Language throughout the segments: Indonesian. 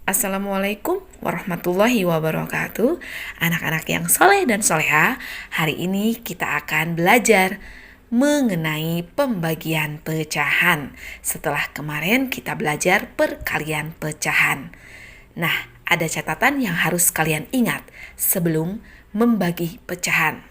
Assalamualaikum warahmatullahi wabarakatuh. Anak-anak yang soleh dan soleha, hari ini kita akan belajar mengenai pembagian pecahan. Setelah kemarin kita belajar perkalian pecahan. Nah, ada catatan yang harus kalian ingat sebelum membagi pecahan.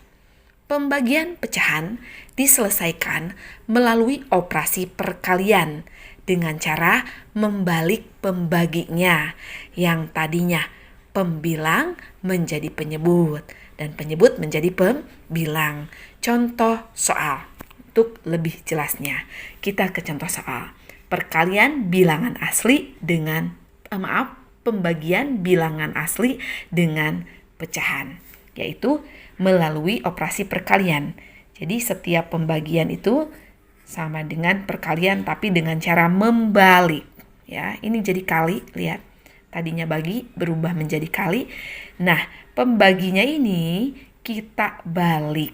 Pembagian pecahan diselesaikan melalui operasi perkalian dengan cara membalik pembaginya yang tadinya pembilang menjadi penyebut dan penyebut menjadi pembilang. Contoh soal untuk lebih jelasnya. Kita ke contoh soal. Perkalian bilangan asli dengan pembagian bilangan asli dengan pecahan, yaitu melalui operasi perkalian. Jadi setiap pembagian itu sama dengan perkalian tapi dengan cara membalik. Ya, ini jadi kali, lihat. Tadinya bagi berubah menjadi kali. Nah, pembaginya ini kita balik.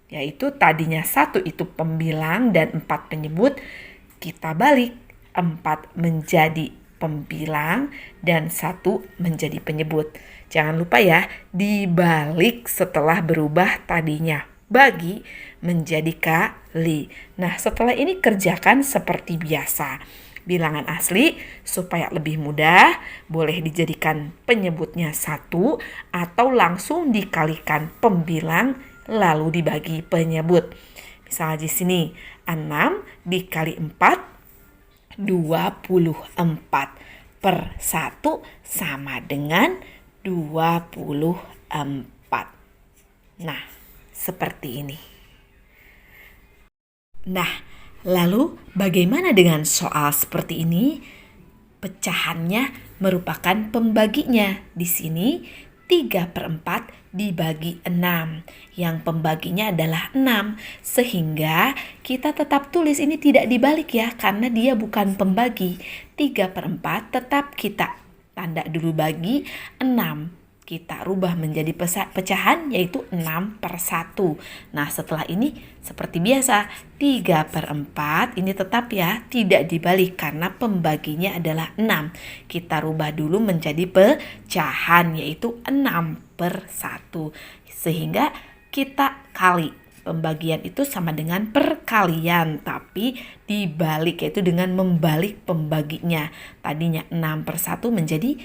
Yaitu tadinya 1 itu pembilang dan 4 penyebut, kita balik 4 menjadi pembilang dan 1 menjadi penyebut. Jangan lupa ya, dibalik setelah berubah tadinya bagi menjadi kali. Nah, setelah ini kerjakan seperti biasa. Bilangan asli supaya lebih mudah, boleh dijadikan penyebutnya 1 atau langsung dikalikan pembilang lalu dibagi penyebut. Misalnya di sini 6 dikali 4, 24 per 1 sama dengan 24. Nah, seperti ini. Nah, lalu bagaimana dengan soal seperti ini? Pecahannya merupakan pembaginya. Di sini 3/4 dibagi 6. Yang pembaginya adalah 6. Sehingga kita tetap tulis ini tidak dibalik ya, karena dia bukan pembagi. 3/4 tetap kita tanda dulu bagi 6. Kita rubah menjadi pecahan yaitu 6/1. Nah, setelah ini seperti biasa 3/4 ini tetap ya tidak dibalik karena pembaginya adalah 6. Kita rubah dulu menjadi pecahan yaitu 6/1. Sehingga kita kali. Pembagian itu sama dengan perkalian tapi dibalik yaitu dengan membalik pembaginya. Tadinya 6/1 menjadi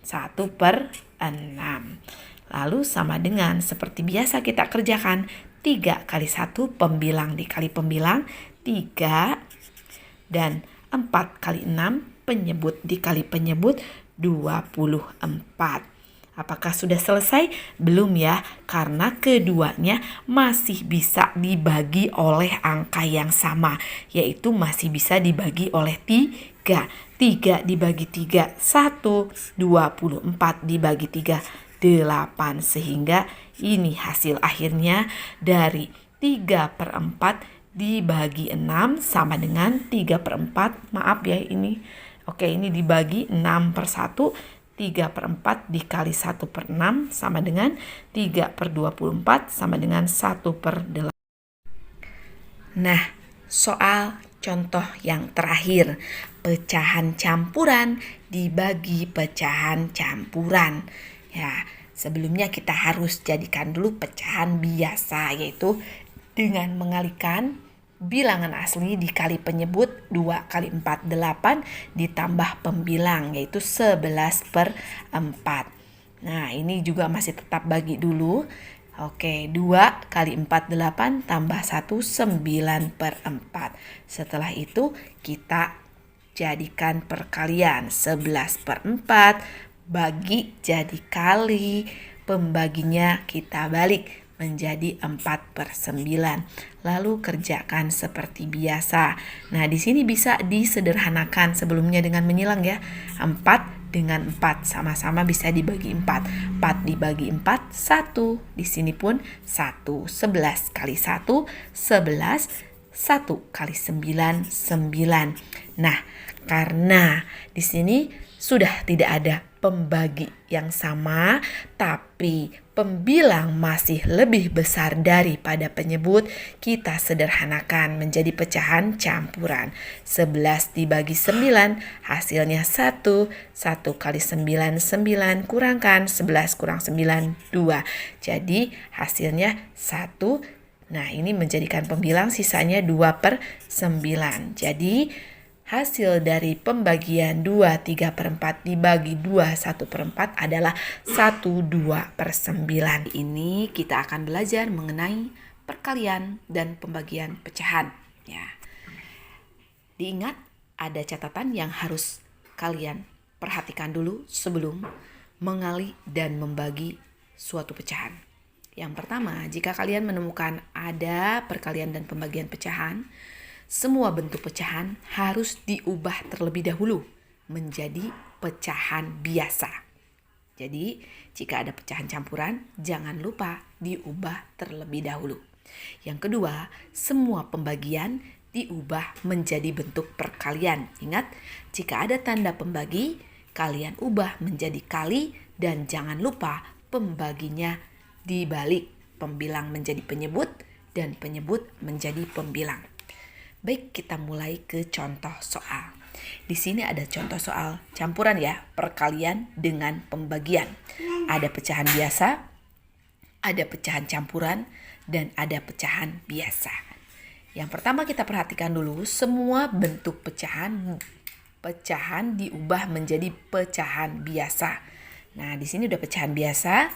1/6. Lalu sama dengan seperti biasa kita kerjakan 3 kali 1 pembilang dikali pembilang 3 dan 4 kali 6 penyebut dikali penyebut 24. Apakah sudah selesai? Belum ya, karena keduanya masih bisa dibagi oleh angka yang sama, yaitu masih bisa dibagi oleh 3. 3 dibagi 3, 1. 24 dibagi 3, 8. Sehingga ini hasil akhirnya dari 3/4 dibagi 6 sama dengan 3/4. Maaf ya ini. Ini dibagi 6/1. 3/4 dikali 1/6 sama dengan 3/24 sama dengan 1/8. Nah, soal contoh yang terakhir, pecahan campuran dibagi pecahan campuran. Ya, sebelumnya kita harus jadikan dulu pecahan biasa, yaitu dengan mengalihkan bilangan asli dikali penyebut 2 kali 4, 8 ditambah pembilang yaitu 11/4. Nah, ini juga masih tetap bagi dulu. 2 kali 4, 8 tambah 1, 9/4. Setelah itu kita jadikan perkalian 11/4 bagi jadi kali. Pembaginya kita balik menjadi 4/9. Lalu kerjakan seperti biasa. Nah, di sini bisa disederhanakan sebelumnya dengan menyilang ya. 4 dengan 4 sama-sama bisa dibagi 4. 4 dibagi 4, 1. Di sini pun 1. 11 kali 1, 11. 1 kali 9, 9. Nah, karena di sini sudah tidak ada pembagi yang sama, tapi pembilang masih lebih besar daripada penyebut, kita sederhanakan menjadi pecahan campuran. 11 dibagi 9, hasilnya 1. 1 kali 9, 9. Kurangkan 11 kurang 9, 2. Jadi hasilnya 1. Nah, ini menjadikan pembilang sisanya 2/9. Jadi hasil dari pembagian 2/3/4 dibagi 2/1/4 adalah 1/2/9. Ini kita akan belajar mengenai perkalian dan pembagian pecahan. Ya. Diingat, ada catatan yang harus kalian perhatikan dulu sebelum mengali dan membagi suatu pecahan. Yang pertama, jika kalian menemukan ada perkalian dan pembagian pecahan, semua bentuk pecahan harus diubah terlebih dahulu menjadi pecahan biasa. Jadi, jika ada pecahan campuran, jangan lupa diubah terlebih dahulu. Yang kedua, semua pembagian diubah menjadi bentuk perkalian. Ingat, jika ada tanda pembagi, kalian ubah menjadi kali dan jangan lupa pembaginya dibalik. Pembilang menjadi penyebut dan penyebut menjadi pembilang. Baik, kita mulai ke contoh soal. Di sini ada contoh soal campuran ya, perkalian dengan pembagian. Ada pecahan biasa, ada pecahan campuran, dan ada pecahan biasa. Yang pertama kita perhatikan dulu, semua bentuk pecahan diubah menjadi pecahan biasa. Nah, di sini udah pecahan biasa.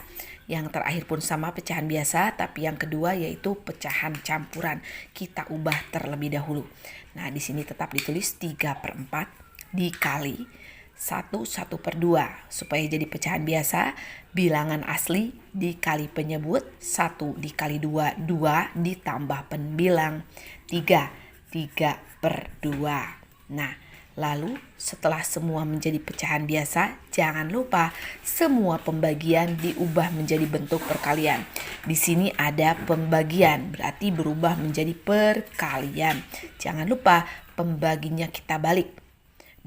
Yang terakhir pun sama pecahan biasa, tapi yang kedua yaitu pecahan campuran. Kita ubah terlebih dahulu. Nah, di sini tetap ditulis 3/4 dikali 1/2 supaya jadi pecahan biasa. Bilangan asli dikali penyebut, 1 dikali 2, 2 ditambah pembilang 3, 3/2. Nah, lalu setelah semua menjadi pecahan biasa, jangan lupa semua pembagian diubah menjadi bentuk perkalian. Di sini ada pembagian, berarti berubah menjadi perkalian. Jangan lupa pembaginya kita balik.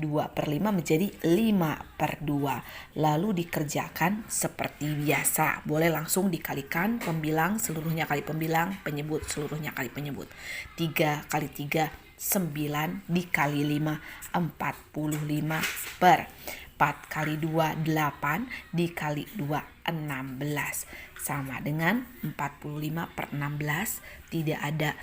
2/5 menjadi 5/2. Lalu dikerjakan seperti biasa. Boleh langsung dikalikan pembilang seluruhnya kali pembilang, penyebut seluruhnya kali penyebut. 3 kali 3 9 dikali 5 45 per 4 kali 2 8 dikali 2 16 sama dengan 45/16. Tidak ada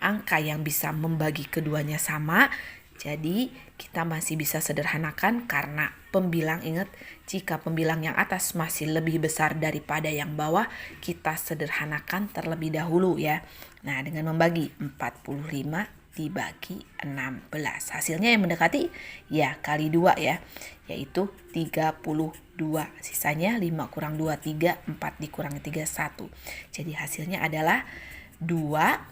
angka yang bisa membagi keduanya sama, jadi kita masih bisa sederhanakan karena pembilang. Ingat, jika pembilang yang atas masih lebih besar daripada yang bawah, kita sederhanakan terlebih dahulu ya. Nah, dengan membagi 45 dibagi 16. Hasilnya yang mendekati ya kali 2 ya, yaitu 32. Sisanya 5 kurang 2, 3, 4 dikurangi 3, 1. Jadi hasilnya adalah 2.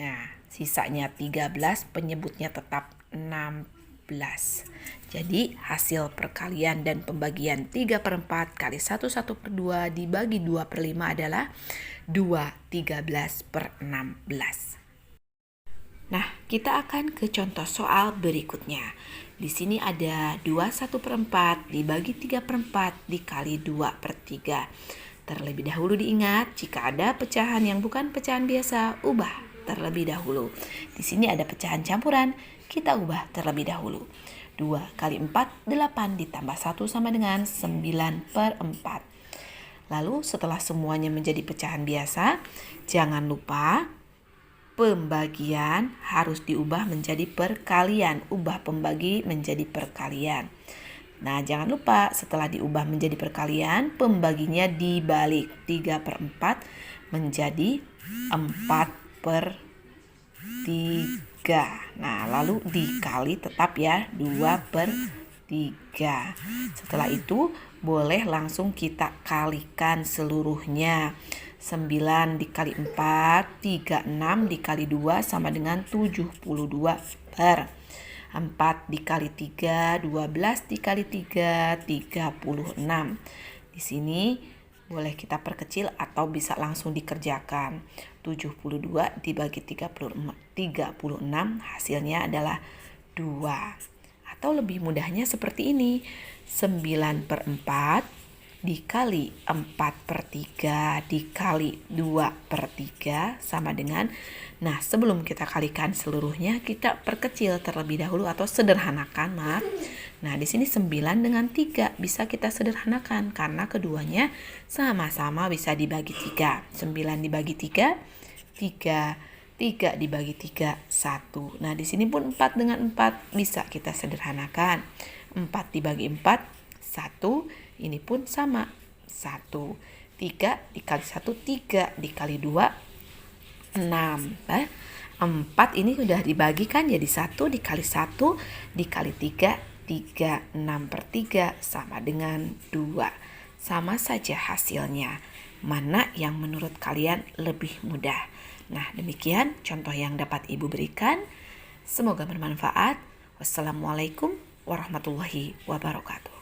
Nah, sisanya 13, penyebutnya tetap 16. Jadi hasil perkalian dan pembagian 3/4 kali 1/2 dibagi 2/5 adalah 2 13/16. Nah, kita akan ke contoh soal berikutnya. Di sini ada 2 1/4 dibagi 3/4 dikali 2/3. Terlebih dahulu diingat, jika ada pecahan yang bukan pecahan biasa, ubah terlebih dahulu. Di sini ada pecahan campuran, kita ubah terlebih dahulu. 2 kali 4, 8 ditambah 1 sama dengan 9/4. Lalu setelah semuanya menjadi pecahan biasa, jangan lupa pembagian harus diubah menjadi perkalian. Ubah pembagi menjadi perkalian. Nah, jangan lupa setelah diubah menjadi perkalian, pembaginya dibalik. 3/4 menjadi 4/3. Nah, lalu dikali tetap ya 2/3. Setelah itu boleh langsung kita kalikan seluruhnya. 9 dikali 4, 36 dikali 2 sama dengan 72 per 4 dikali 3, 12 dikali 3, 36. Di sini boleh kita perkecil atau bisa langsung dikerjakan. 72 dibagi 36 hasilnya adalah 2. Atau lebih mudahnya seperti ini. 9/4 dikali 4/3 dikali 2/3 sama dengan, nah sebelum kita kalikan seluruhnya kita perkecil terlebih dahulu atau sederhanakan, maaf. Nah di sini 9 dengan 3 bisa kita sederhanakan karena keduanya sama-sama bisa dibagi 3. 9 dibagi 3, 3 dibagi 3, 1. Nah di sini pun 4 dengan 4 bisa kita sederhanakan. 4 dibagi 4, 1. Ini pun sama, 1. 3 dikali 1, 3 dikali 2, 6. 4 ini sudah dibagikan jadi 1 dikali 1 dikali 3, 6/3 sama dengan 2. Sama saja hasilnya. Mana yang menurut kalian lebih mudah? Nah, demikian contoh yang dapat Ibu berikan. Semoga bermanfaat. Wassalamualaikum warahmatullahi wabarakatuh.